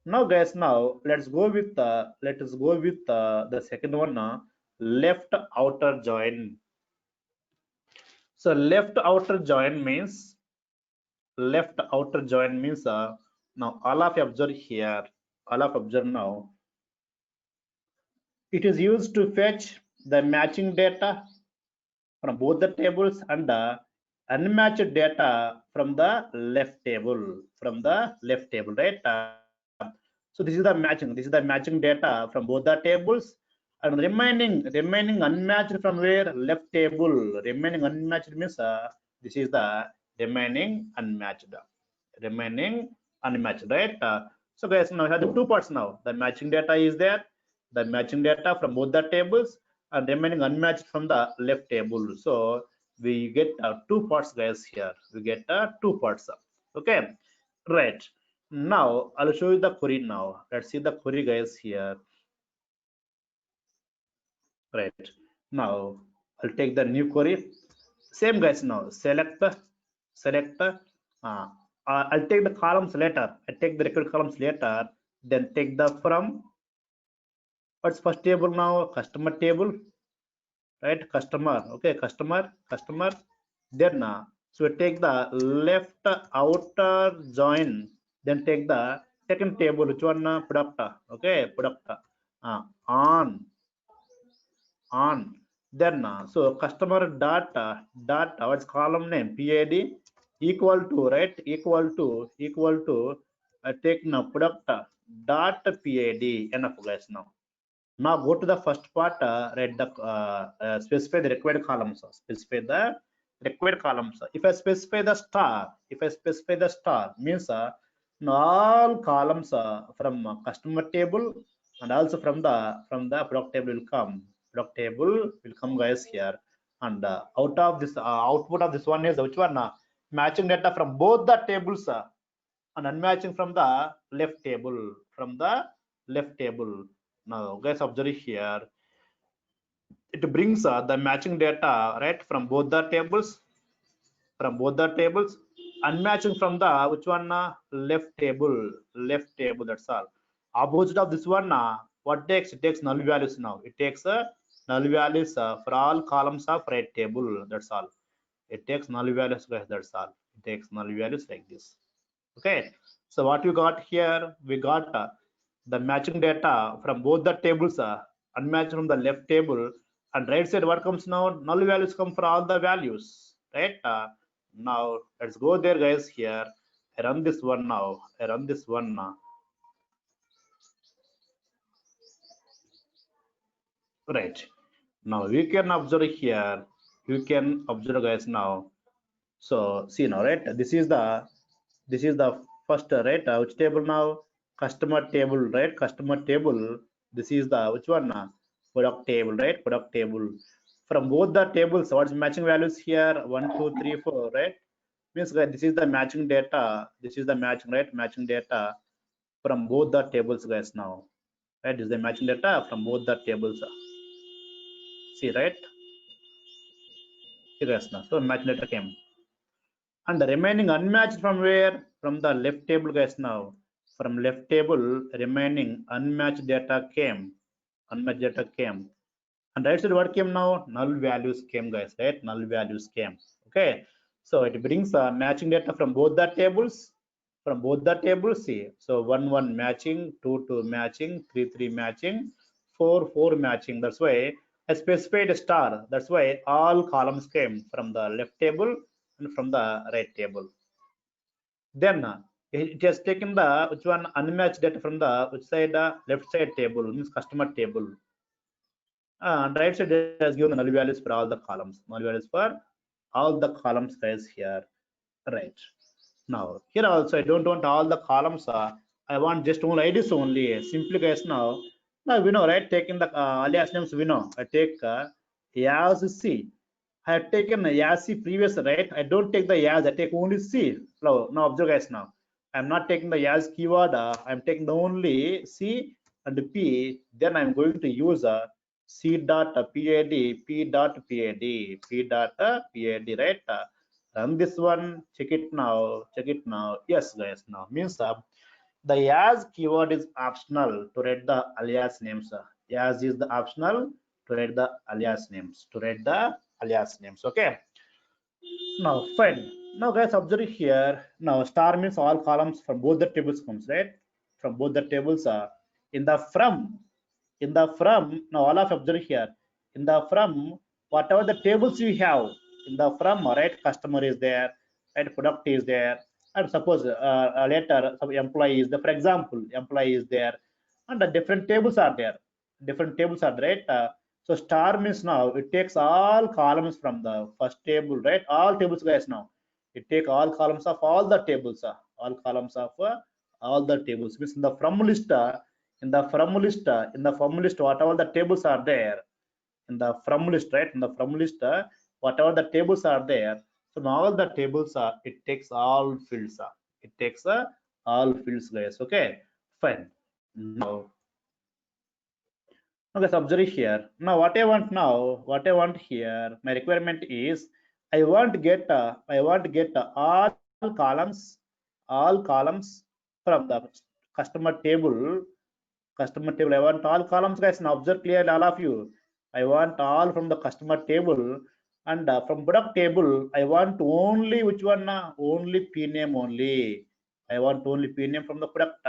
Now guys, now let's go with the second one, left outer join. So left outer join means now all of you observe here, all of observe now. It is used to fetch the matching data from both the tables and the unmatched data from the left table, right? So this is the matching data from both the tables, and remaining unmatched from where left table. Remaining unmatched means this is the remaining unmatched, right? So guys, now we have the two parts. Now the matching data is there, the matching data from both the tables, and remaining unmatched from the left table. So we get two parts guys here, we get two parts. Okay, right. Now I'll show you the query. Now let's see the query guys here. Right, now I'll take the new query. Same guys, now select I'll take the columns later. I take the required columns later, then take the from what's first table now, customer table, right? Customer, okay, customer. Then so we take the left outer join, then take the second table, which one, product, okay, product, on then so customer dot what's column name, pad, equal to, right, equal to take now product dot pad. Enough guys. Now go to the first part, write the specify the required columns. Specify the required columns. If I specify the star, means all columns from customer table, and also from the product table will come. Product table will come guys here, and out of this output of this one is which one? Matching data from both the tables, and unmatching from the left table. Now guys, observe here, it brings the matching data, right, from both the tables, unmatching from the which one, left table. That's all. Opposite of this one, what takes, it takes null values. Now it takes null values for all columns of right table. That's all. It takes null values guys. That's all. It takes null values like this. Okay, so what we got here, we got the matching data from both the tables, unmatched from the left table, and right side what comes now, null values come for all the values, right? Now let's go there guys. Here I run this one. Now I run this one. Right, now we can observe here, you can observe guys. Now so see now, right, this is the first, right, which table now, customer table, right, customer table. This is the which one, product table, right, product table. From both the tables, what's matching values here, 1 2 3 4, right? Means guys, this is the matching data, this is the matching, right, matching data from both the tables guys. Now right, this is the matching data from both the tables. See, right, see guys. Now so matching data came, and the remaining unmatched from where, from the left table guys. Now from left table, remaining unmatched data came, and right side what came now, null values came guys, right, null values came. Okay, so it brings matching data from both the tables, see. So 1 1 matching, 2 2 matching, 3 3 matching, 4 4 matching. That's why I specified a star. That's why all columns came from the left table and from the right table. Then it has taken the which one, unmatched data from the which side, left side table, means customer table, and right side has given the null values for all the columns, null values for all the columns guys here. Right, now here also I don't want all the columns, I want just only IDs only, simply guys. Now we know, right, taking the alias names, we know I take as C. I have taken as C previous, right? I don't take the as, I take only C. Now observe guys. Now I'm not taking the as keyword, I'm taking the only C and P. Then I'm going to use C dot pad, P dot pad, P dot pad, right? Run this one, check it now. Yes guys, now means The as keyword is optional to read the alias names. As is the optional to read the alias names. To read the alias names. Okay. Now, fine. Now, guys, observe here. Now, star means all columns from both the tables comes, right? From both the tables are in the from. In the from, now all of observe here. In the from, whatever the tables you have, in the from, right? Customer is there, right? Product is there, and suppose later some employee is there. For example, employee is there, and the different tables are there. Different tables are there, right? So star means now it takes all columns from the first table, right? All tables, guys. Now it take all columns of all the tables, all columns of all the tables. Means in the from list, in the from list, in the from list, whatever the tables are there, in the from list, right? In the from list, whatever the tables are there. So now all the tables are. It takes all fields. It takes all fields, guys. Okay, fine. Now okay, so observe here. Now, what I want now, what I want here, my requirement is I want get all columns from the customer table. Customer table. I want all columns, guys. Now observe clearly, all of you. I want all from the customer table, and from product table. I want only which one? Only P name only. I want only P name from the product.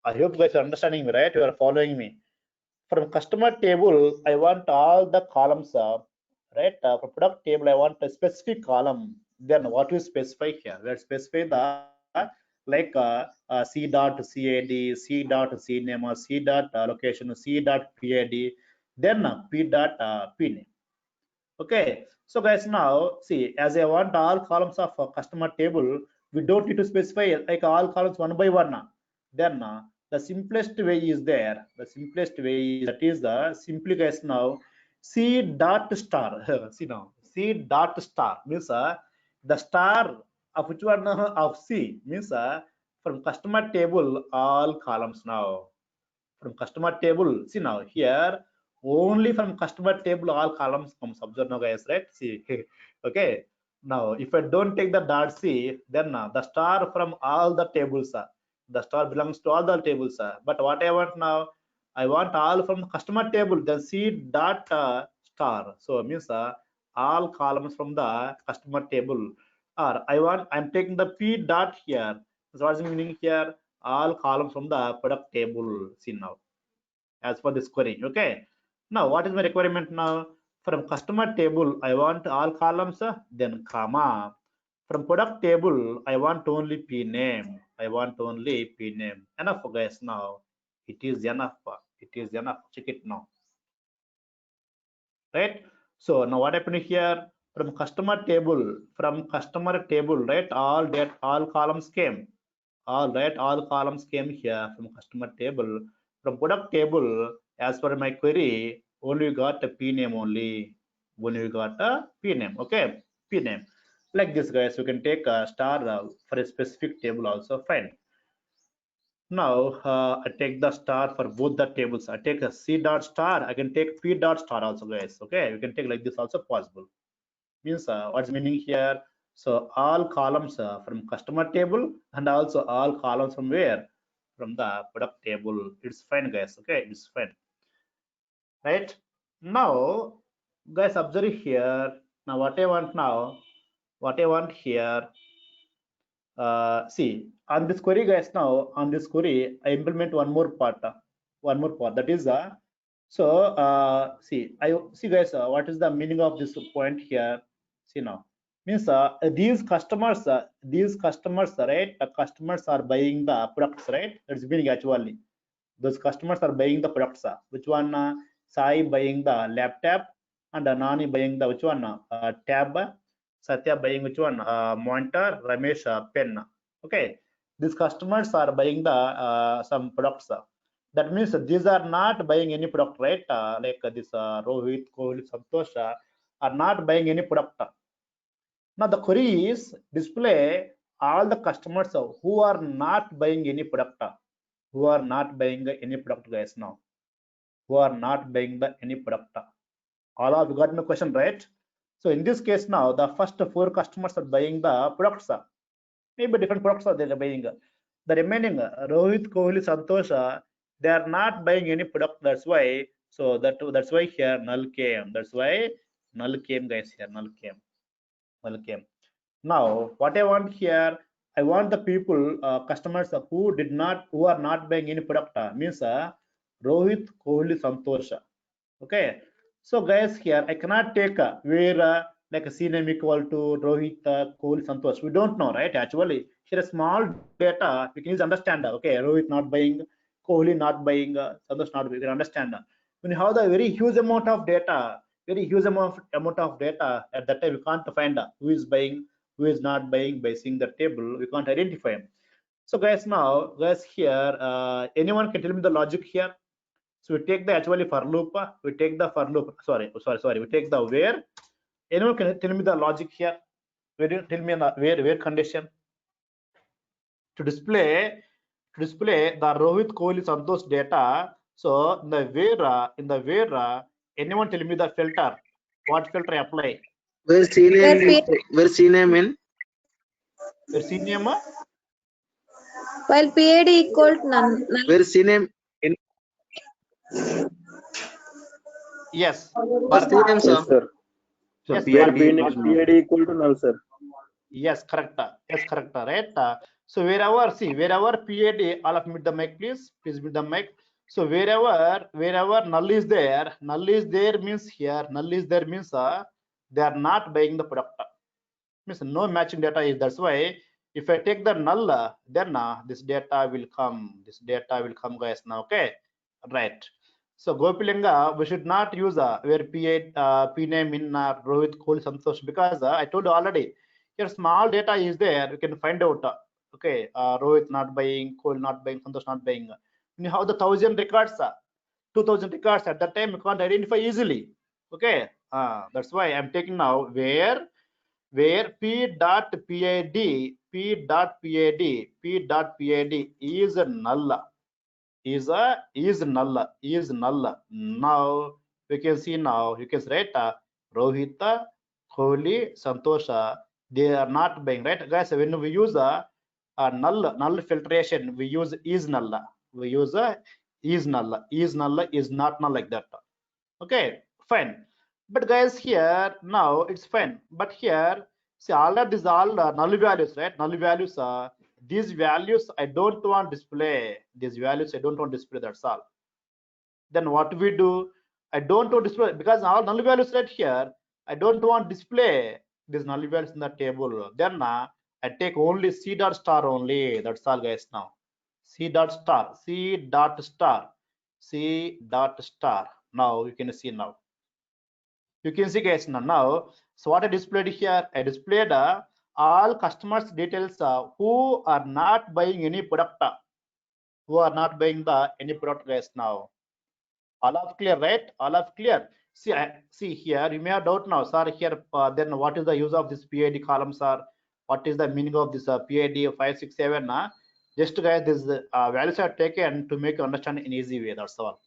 I hope you guys are understanding me, right? You are following me. From customer table, I want all the columns, right? For product table, I want a specific column. Then what we specify here? We specify the like c dot cad, c dot cname, c dot location, c dot pad, then p dot p name. Okay, so guys, now see, as I want all columns of a customer table, we don't need to specify like all columns one by one. Then the simplest way is there. The simplest way is, that is the simply, guys, now c dot star. See now, c dot star means the star of which one, of c means from customer table all columns. Now from customer table, see now here only from customer table all columns comes. Observe now, guys, right? See, okay. Now if I don't take the dot c, then the star from all the tables, the star belongs to all the tables, but what I want now, I want all from customer table, then c dot star. So it means all columns from the customer table, or I'm taking the p dot here. So what's the meaning here? All columns from the product table. See now, as for this query. Okay, now what is my requirement now? From customer table, I want all columns, then comma. From product table, I want only p name. I want only p name. Enough, guys. Now it is enough. It is enough. Check it now, right? So now what happened here? From customer table, right? All columns came. All right, all columns came here from customer table. From product table, as per my query, only we got a p name only. Only we got a p name. Okay, p name. Like this, guys, you can take a star for a specific table also. Fine. Now I take the star for both the tables. I take a c dot star. I can take p dot star also, guys. Okay, you can take like this also possible. Means what's meaning here? So all columns from customer table, and also all columns from where? From the product table. It's fine, guys. Okay, it's fine, right? Now, guys, observe here. Now what I want now, what I want here, see on this query, guys. Now on this query I implement one more part, that is so see, I see, guys, what is the meaning of this point here? See now, means these customers, right? The customers are buying the products, right? That's meaning actually those customers are buying the products, which one? Sai buying the laptop, and Nani buying the which one? Tab. Satya buying which one? Monitor. Ramesh pen. Okay, these customers are buying the some products. That means these are not buying any product, right? Like this Rohit, Kohli, Santosh are not buying any product. Now the query is display all the customers who are not buying any product, who are not buying any product, guys. Now who are not buying the any product. All of you got my question, right? So in this case, now the first 4 customers are buying the products. Maybe different products are they buying. the remaining Rohit, Kohli, Santosh, they are not buying any product. That's why. So that's why here null came. That's why null came, guys. Here null came. Null came. Now what I want here, I want the people, customers who are not buying any product. Means Rohit, Kohli, Santosh. Okay. So guys, here I cannot take where like a CNAME equal to Rohit, Kohli, Santosh. We don't know, right? Actually, here a small data we can use understand. Okay, Rohit not buying, Kohli not buying, Santosh not buying. We can understand. When you have the very huge amount of data, very huge amount of data, at that time we can't find who is buying, who is not buying by seeing the table. We can't identify. So guys, now guys here, anyone can tell me the logic here? So we take the actually for loop, we take the for loop, sorry, we take the where. Anyone can tell me the logic here? Where you tell me the where condition to display the Rohit, Kohli, Santosh data. So in the where, anyone tell me the filter? What filter apply? Where CNAME in? Where CNAME? While PID equal to none. Where CNAME in? Yes. Where CNAME, sir? Yes, sir. So Yes, PID equal to null, sir. Yes, correct. Yes, correct. Right. So wherever PID, all of mute the mic, please mute the mic. So wherever null is there means here null is there means they are not buying the product. Means no matching data is. That's why if I take the null, then this data will come. This data will come, guys. Now, okay, right. So Gopilinga, we should not use where P name in Rohit, Kohli, Santosh, because I told you already. Here small data is there. You can find out. Okay, Rohit not buying, Kohli not buying, Santosh not buying. When you have the 1,000 records, 2,000 records at that time, you can't identify easily. Okay, that's why I'm taking now where p.pid is null. Is null. Now we can see now you can write Rohita, Kohli, Santosha. They are not buying, right, guys? When we use a null filtration, we use is null. We use is null. Is null is not null like that. Okay, fine. But guys, here now it's fine. But here, see, all of these all null values, right? Null values are these values I don't want display. These values I don't want display. That's all. Then what we do? I don't want display because all null values right here. I don't want display these null values in the table. Then I take only c dot star only. That's all, guys. Now c dot star, c dot star, c dot star. Now you can see now. You can see, guys, now. So what I displayed here, I displayed all customers details who are not buying any product, who are not buying any product, guys. Now all of clear, right? All of clear. See here, you may have doubt now, sir. Here, then what is the use of this PID column, sir? What is the meaning of this PID 567? Just, guys, this values are taken to make you understand in easy way. That's all.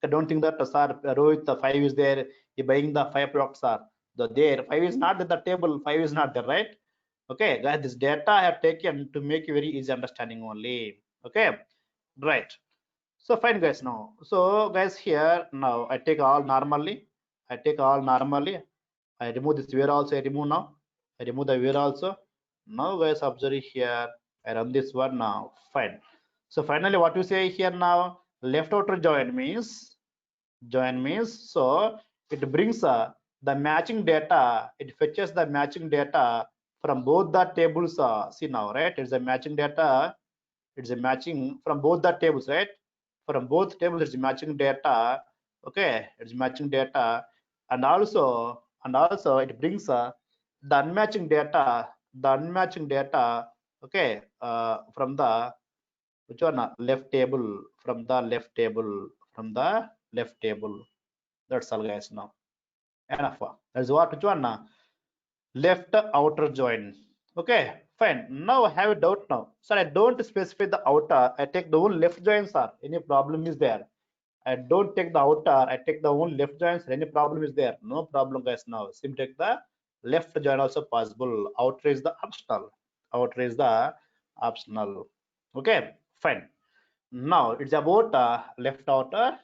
I don't think that sir Rohit the 5 is there. He buying the 5 products are there. 5 is not in the table. 5 is not there, right? Okay, guys, this data I have taken to make you very easy understanding only. Okay, right. So fine, guys. Now, so guys, here now I take all normally. I remove this where also. I remove now. I remove the where also. Now, guys, observe here. I run this one now. Fine. So finally, what you say here now? Left outer join means so it brings the matching data. It fetches the matching data from both the tables. See now, right? It's a matching data. It's a matching from both the tables, right? From both tables, it's matching data. Okay, it's matching data, and also it brings the unmatching data. Okay, from the which one left table, from the left table. That's all, guys. Now enough. That's what which one left outer join. Okay, fine. Now I have a doubt now, sir. I don't specify the outer. I take the whole left join, sir. Any problem is there? I don't take the outer. I take the whole left join, sir. Any problem is there? No problem, guys. Now simply take the left join also possible. Outer is the optional. optional. Okay, fine. Now it's about left outer